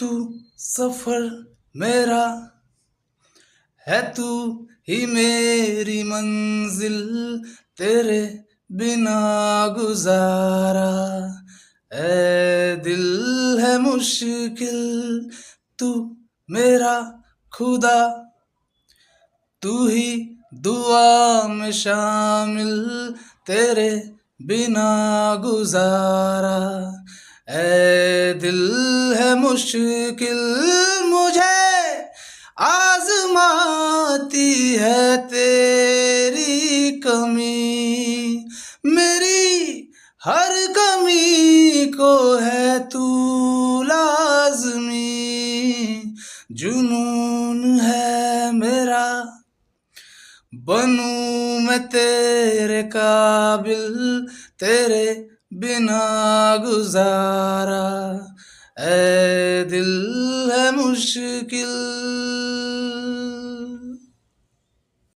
तू सफर मेरा है, तू ही मेरी मंजिल, तेरे बिना गुजारा ए दिल है मुश्किल। तू मेरा खुदा, तू ही दुआ में शामिल, तेरे बिना गुजारा ए दिल है मुश्किल। मुझे आजमाती है तेरी कमी, मेरी हर कमी को है तू लाज़मी। जुनून है मेरा बनूं मैं तेरे काबिल, तेरे बिना गुजारा ए दिल है मुश्किल।